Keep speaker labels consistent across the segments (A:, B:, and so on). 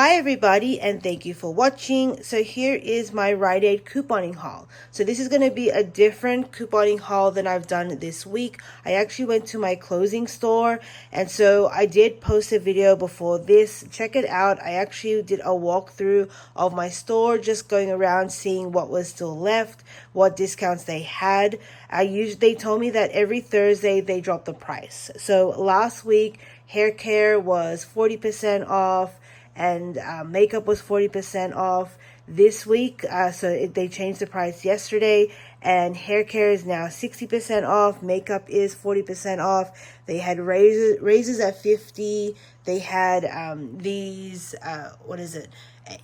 A: Hi everybody, and thank you for watching. So here is my Rite couponing haul. So this is going to be a different couponing haul than I've done this week. I actually went to my clothing store, and so I did post a video before this. Check it out. I actually did a walkthrough of my store, just going around seeing what was still left, what discounts they had. They told me that every Thursday they drop the price. So last week hair care was 40% off, and makeup was 40% off. This week, they changed the price yesterday, and hair care is now 60% off. Makeup is 40% off. They had razors at 50. They had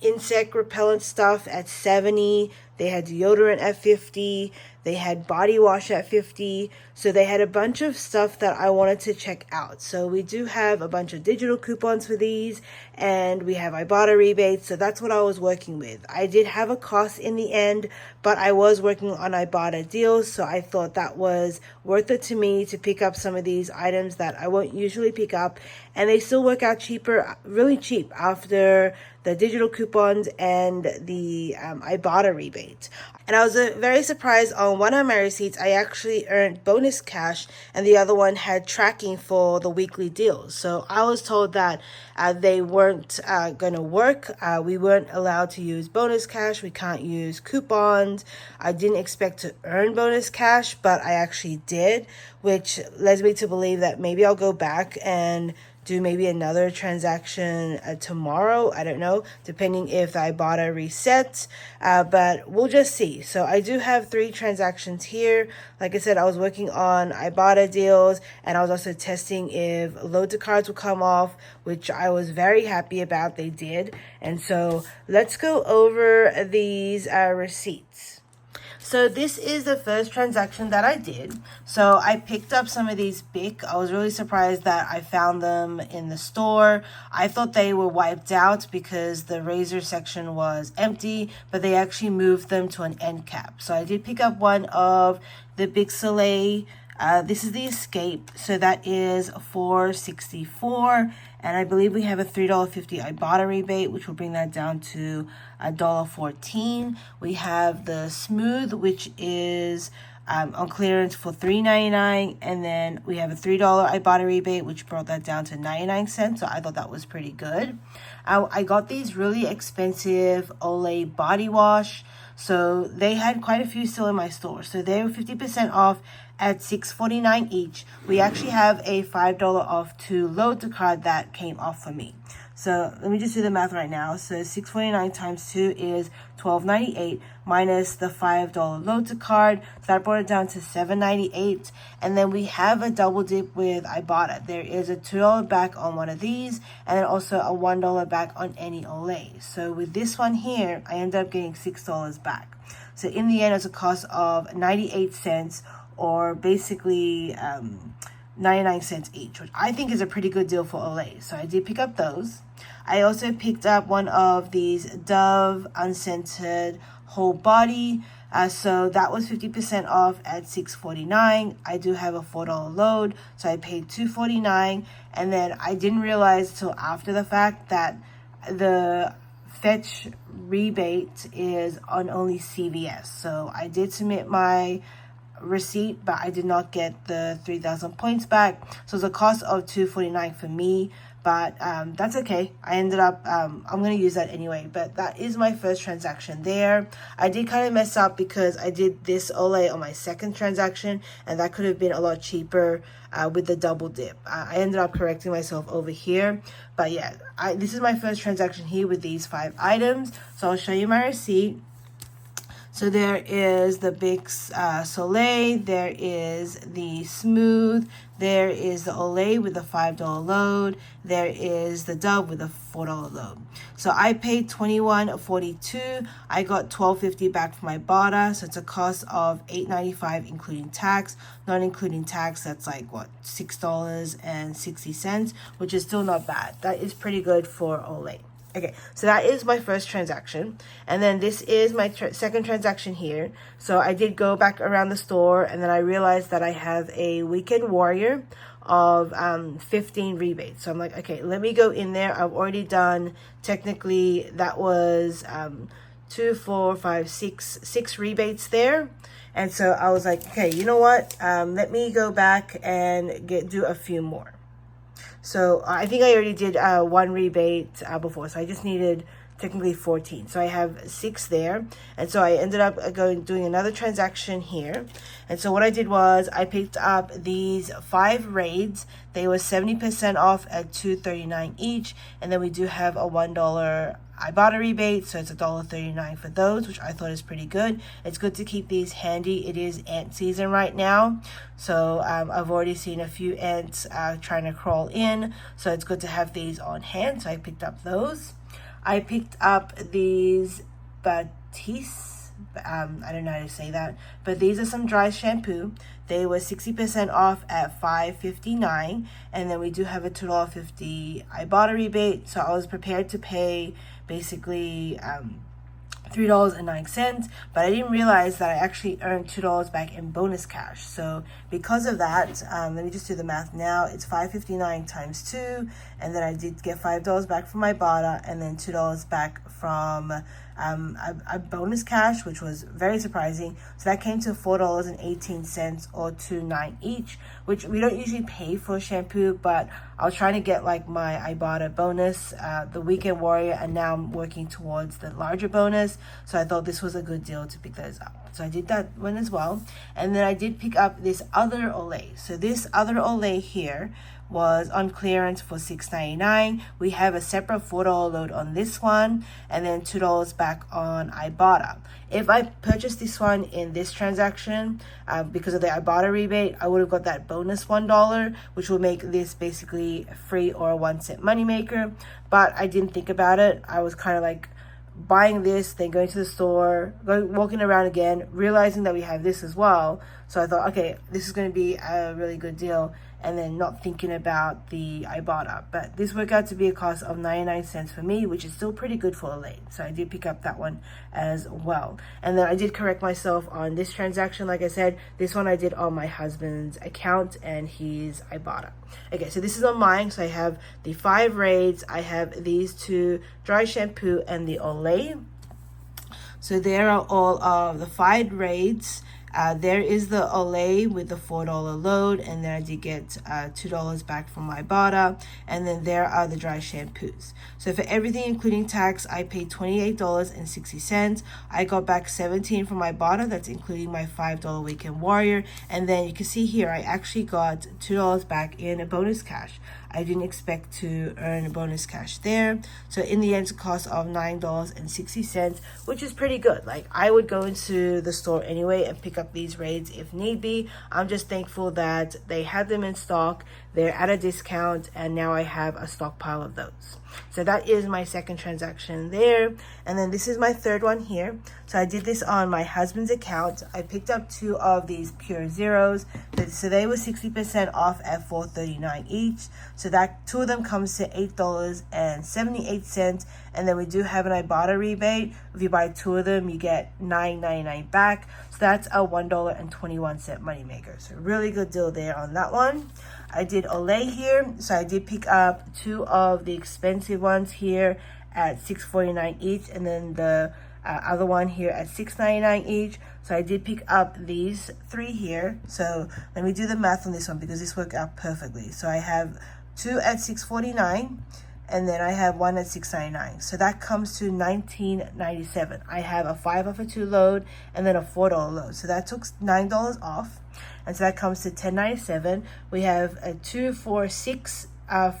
A: insect repellent stuff at 70. They had deodorant at 50. They had body wash at 50. So they had a bunch of stuff that I wanted to check out. So we do have a bunch of digital coupons for these, and we have Ibotta rebates. So that's what I was working with. I did have a cost in the end, but I was working on Ibotta deals. So I thought that was worth it to me to pick up some of these items that I won't usually pick up. And they still work out cheaper, really cheap, after the digital coupons and the Ibotta rebate. And I was very surprised. On one of my receipts, I actually earned bonus cash, and the other one had tracking for the weekly deals. So I was told that they weren't going to work. We weren't allowed to use bonus cash. We can't use coupons. I didn't expect to earn bonus cash, but I actually did, which led me to believe that maybe I'll go back and do maybe another transaction tomorrow. I don't know, depending if the Ibotta resets, but we'll just see. So I do have 3 transactions here. Like I said, I was working on Ibotta deals, and I was also testing if load to cards would come off, which I was very happy about. They did. And so let's go over these receipts. So this is the first transaction that I did. So I picked up some of these Bic. I was really surprised that I found them in the store. I thought they were wiped out because the razor section was empty, but they actually moved them to an end cap. So I did pick up one of the Bic Soleil. This is the Escape. So that is $4.64. And I believe we have a $3.50 Ibotta rebate, which will bring that down to $1.14. We have the Smooth, which is on clearance for $3.99. And then we have a $3 Ibotta rebate, which brought that down to 99 cents. So I thought that was pretty good. I got these really expensive Olay body wash. So they had quite a few still in my store. So they were 50% off at $6.49 each. We actually have a $5 off to load to card that came off for me. So let me just do the math right now. So $6.49 times 2 is $12.98 minus the $5 load to card. So that brought it down to $7.98. And then we have a double dip with Ibotta. There is a $2 back on one of these, and then also a $1 back on any Olay. So with this one here, I ended up getting $6 back. So in the end, it's a cost of 98 cents, or basically 99 cents each, which I think is a pretty good deal for Olay. So I did pick up those. I also picked up one of these Dove unscented whole body. So that was 50% off at $6.49. I do have a $4 load, so I paid $2.49. And then I didn't realize till after the fact that the fetch rebate is on only CVS. So I did submit my receipt, but I did not get the 3,000 points back. So it's a cost of $2.49 for me, but that's okay. I ended up, I'm going to use that anyway, but that is my first transaction there. I did kind of mess up because I did this Olay on my second transaction, and that could have been a lot cheaper with the double dip. I ended up correcting myself over here, but yeah, this is my first transaction here with these 5 items. So I'll show you my receipt. So there is the Bic Soleil, there is the Smooth, there is the Olay with the $5 load, there is the Dove with a $4 load. So I paid $21.42. I got $12.50 back from my Ibotta, so it's a cost of $8.95 including tax. Not including tax, that's like what, $6.60, which is still not bad. That is pretty good for Olay. Okay, so that is my first transaction. And then this is my second transaction here. So I did go back around the store, and then I realized that I have a Weekend Warrior of 15 rebates. So I'm like, okay, let me go in there. I've already done, technically that was 2, 4, 5, 6 rebates there. And so I was like, okay, you know what? Let me go back and do a few more. So I think I already did one rebate before, so I just needed technically 14. So I have 6 there. And so I ended up doing another transaction here. And so what I did was I picked up these 5 raids. They were 70% off at $2.39 each. And then we do have a $1 Ibotta rebate, so it's $1.39 for those, which I thought is pretty good. It's good to keep these handy. It is ant season right now, so I've already seen a few ants trying to crawl in, so it's good to have these on hand. So I picked up those. I picked up these Batiste, I don't know how to say that, but these are some dry shampoo. They were 60% off at $5.59, and then we do have a $2.50 Ibotta rebate, so I was prepared to pay basically $3.09, but I didn't realize that I actually earned $2 back in bonus cash. So because of that, let me just do the math now. It's $5.59 times 2, and then I did get $5 back from my Ibotta, and then $2 back from a bonus cash, which was very surprising. So that came to $4.18 or $2.09 each, which we don't usually pay for shampoo, but I was trying to get like my Ibotta bonus, the Weekend Warrior, and now I'm working towards the larger bonus. So I thought this was a good deal to pick those up. So I did that one as well. And then I did pick up this other Olay. So this other Olay here was on clearance for $6.99. We have a separate $4 load on this one, and then $2 back on Ibotta. If I purchased this one in this transaction, because of the Ibotta rebate, I would have got that bonus $1, which will make this basically free or a 1-cent moneymaker. But I didn't think about it. I was kind of like buying this, then going to the store, walking around again, realizing that we have this as well. So I thought, okay, this is going to be a really good deal, and then not thinking about the Ibotta. But this worked out to be a cost of 99 cents for me, which is still pretty good for a lane. So I did pick up that one as well. And then I did correct myself on this transaction. Like I said, this one I did on my husband's account and his Ibotta. Okay, so this is on mine. So I have the 5 raids. I have these 2 dry shampoo and the Olay. So there are all of the 5 raids. There is the Olay with the $4 load, and then I did get $2 back from my Ibotta, and then there are the dry shampoos. So for everything including tax, I paid $28.60. I got back $17 from my Ibotta, that's including my $5 Weekend Warrior, and then you can see here I actually got $2 back in a bonus cash. I didn't expect to earn a bonus cash there. So in the end, it's a cost of $9.60, which is pretty good. Like, I would go into the store anyway and pick up these raids if need be. I'm just thankful that they had them in stock. They're at a discount, and now I have a stockpile of those. So that is my second transaction there. And then this is my third one here. So I did this on my husband's account. I picked up 2 of these Pure Zeros. So they were 60% off at $4.39 each. So that 2 of them comes to $8.78. And then we do have an Ibotta rebate. If you buy 2 of them, you get $9.99 back. So that's a $1.21 moneymaker. So really good deal there on that one. I did Olay here, so I did pick up 2 of the expensive ones here at $6.49 each, and then the other one here at $6.99 each. So I did pick up these 3 here. So let me do the math on this one because this worked out perfectly. So I have 2 at $6.49, and then I have 1 at $6.99. So that comes to $19.97. I have a 5 off a 2 load and then a $4 load. So that took $9 off. And so that comes to $10.97. We have a 2, 4, 6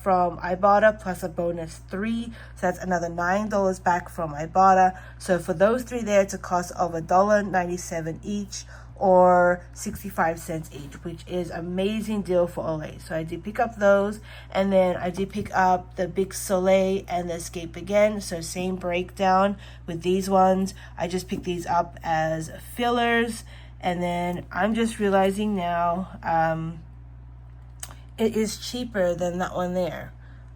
A: from Ibotta plus a bonus 3. So that's another $9 back from Ibotta. So for those 3 there, it's a cost of $1.97 each, or 65 cents each, which is amazing deal for Olay. So I did pick up those, and then I did pick up the Big Soleil and the Escape again. So same breakdown with these ones. I just picked these up as fillers, and then I'm just realizing now it is cheaper than that one there.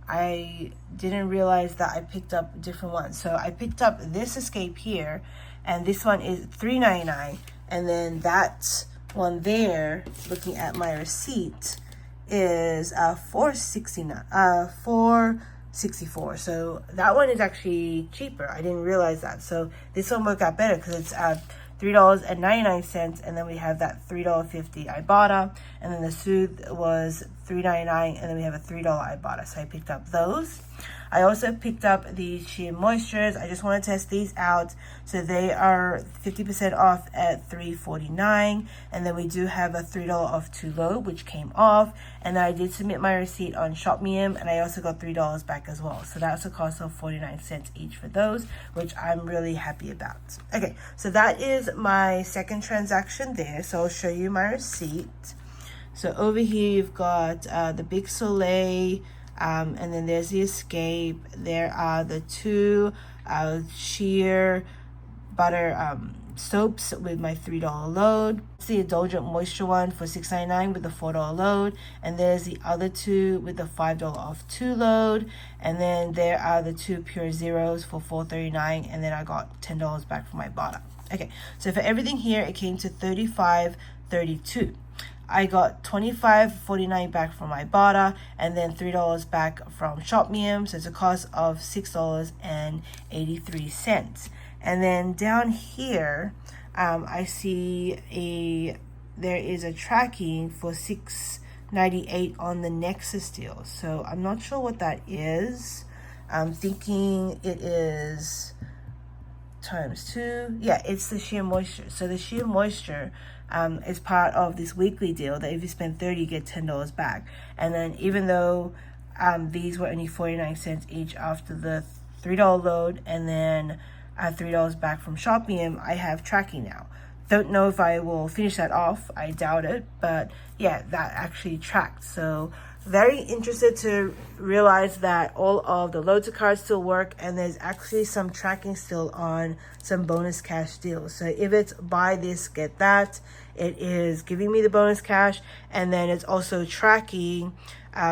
A: I didn't realize that I picked up different ones. So I picked up this Escape here, and this one is $3.99. And then that one there, looking at my receipt, is $4.64. So that one is actually cheaper. I didn't realize that. So this one worked out better because it's $3.99, and then we have that $3.50 Ibotta, and then the Soothe was $3.99, and then we have a $3 Ibotta. So I picked up those. I also picked up the Sheer Moistures. I just want to test these out. So they are 50% off at $3.49, and then we do have a $3 off to low, which came off, and I did submit my receipt on ShopMeum, and I also got $3 back as well. So that's a cost of 49 cents each for those, which I'm really happy about. Okay, so that is my second transaction there. So I'll show you my receipt. So over here you've got the Big Soleil, and then there's the Escape. There are the two sheer butter soaps with my $3 load. It's the Indulgent Moisture one for $6.99 with the $4 load, and there's the other two with the $5 off 2 load, and then there are the two Pure Zeros for $4.39, and then I got $10 back from my Ibotta. Okay, so for everything here it came to $35.32. I got $25.49 back from my Ibotta, and then $3 back from ShopMeum, so it's a cost of $6.83. And then down here, I see there is a tracking for $6.98 on the Nexus deal. So I'm not sure what that is. I'm thinking it is ×2. Yeah, it's the Sheer Moisture. So the Sheer Moisture is part of this weekly deal that if you spend $30, you get $10 back. And then even though these were only 49 cents each after the $3 load, and then $3 back from ShopMeum, I have tracking now. Don't know if I will finish that off. I doubt it, but yeah, that actually tracked. So very interested to realize that all of the loads of cards still work, and there's actually some tracking still on some bonus cash deals. So if it's buy this, get that, it is giving me the bonus cash, and then it's also tracking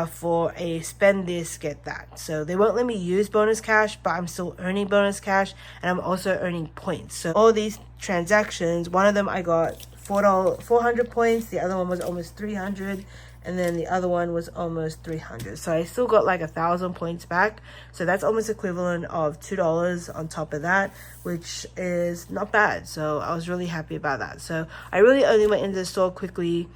A: for a spend this, get that. So they won't let me use bonus cash, but I'm still earning bonus cash, and I'm also earning points. So all these transactions, one of them I got 400 points, the other one was almost 300, and then the other one was almost 300. So I still got like 1,000 points back. So that's almost equivalent of $2 on top of that, which is not bad. So I was really happy about that. So I really only went into the store quickly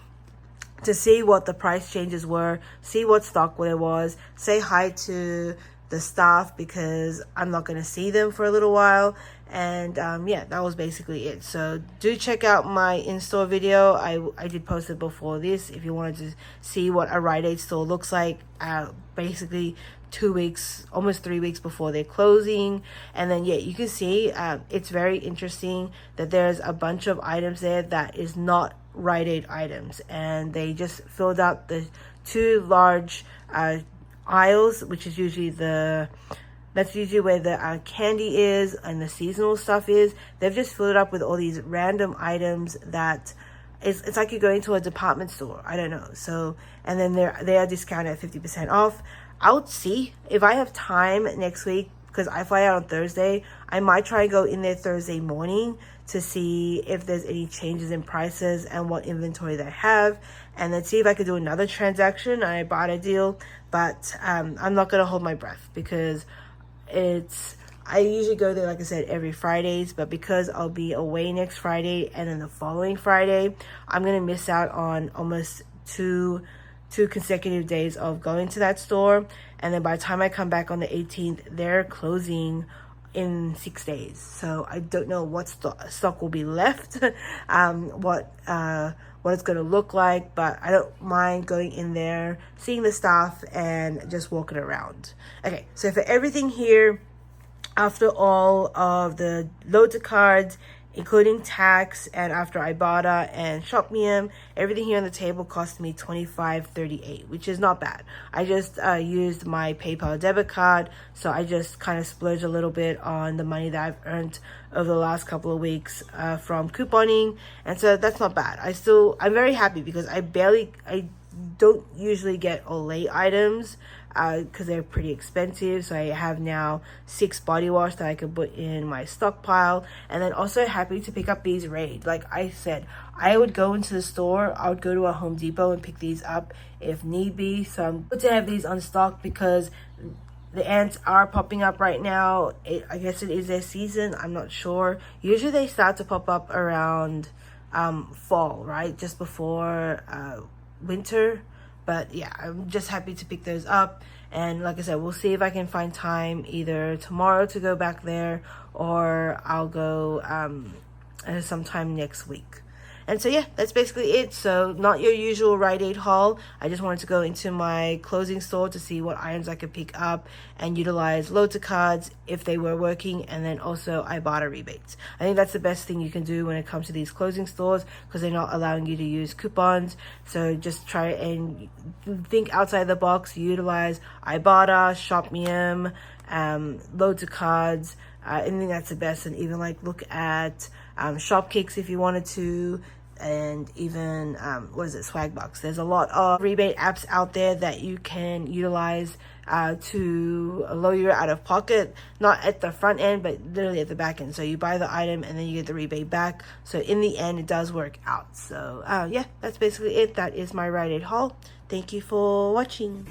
A: to see what the price changes were, see what stock there was, say hi to the staff because I'm not going to see them for a little while. And yeah, that was basically it. So do check out my in-store video. I did post it before this if you wanted to see what a Rite store looks like, basically 2 weeks, almost 3 weeks before they're closing. And then yeah, you can see it's very interesting that there's a bunch of items there that is not Rite items, and they just filled out the 2 large aisles, which is usually that's usually where the candy is and the seasonal stuff is. They've just filled it up with all these random items that it's like you're going to a department store. I don't know. So, and then they are discounted at 50% off. I'll see if I have time next week, because I fly out on Thursday. I might try and go in there Thursday morning to see if there's any changes in prices and what inventory they have, and then see if I could do another transaction. I bought a deal, but I'm not going to hold my breath because I usually go there, like I said, every Fridays, but because I'll be away next Friday and then the following Friday, I'm going to miss out on almost two consecutive days of going to that store. And then by the time I come back on the 18th, they're closing in 6 days. So I don't know what stock will be left, what it's going to look like, but I don't mind going in there, seeing the stuff, and just walking around. Okay, so for everything here, after all of the loads of cards, including tax, and after Ibotta and ShopMeum, everything here on the table cost me $25.38, which is not bad. I just used my PayPal debit card, so I just kind of splurged a little bit on the money that I've earned over the last couple of weeks from couponing, and so that's not bad. I'm very happy because I don't usually get Olay items because they're pretty expensive. So I have now 6 body wash that I could put in my stockpile. And then also happy to pick up these Rite. Like I said, I would go into the store, I would go to a Home Depot and pick these up if need be. So I'm good to have these on stock because the ants are popping up right now. I guess it is their season, I'm not sure. Usually they start to pop up around fall, right? Just before winter. But yeah, I'm just happy to pick those up. And like I said, we'll see if I can find time either tomorrow to go back there, or I'll go sometime next week. And so yeah, that's basically it. So not your usual Rite Aid haul. I just wanted to go into my clothing store to see what items I could pick up and utilize loads of cards if they were working, and then also Ibotta rebates. I think that's the best thing you can do when it comes to these clothing stores, because they're not allowing you to use coupons. So just try and think outside the box. Utilize Ibotta, Shopmium, loads of cards. I think that's the best. And even like look at Shopkicks if you wanted to, and even Swagbucks. There's a lot of rebate apps out there that you can utilize to lower your out of pocket, not at the front end but literally at the back end. So you buy the item and then you get the rebate back, so in the end it does work out. So yeah, that's basically it. That is my Rite Aid haul. Thank you for watching.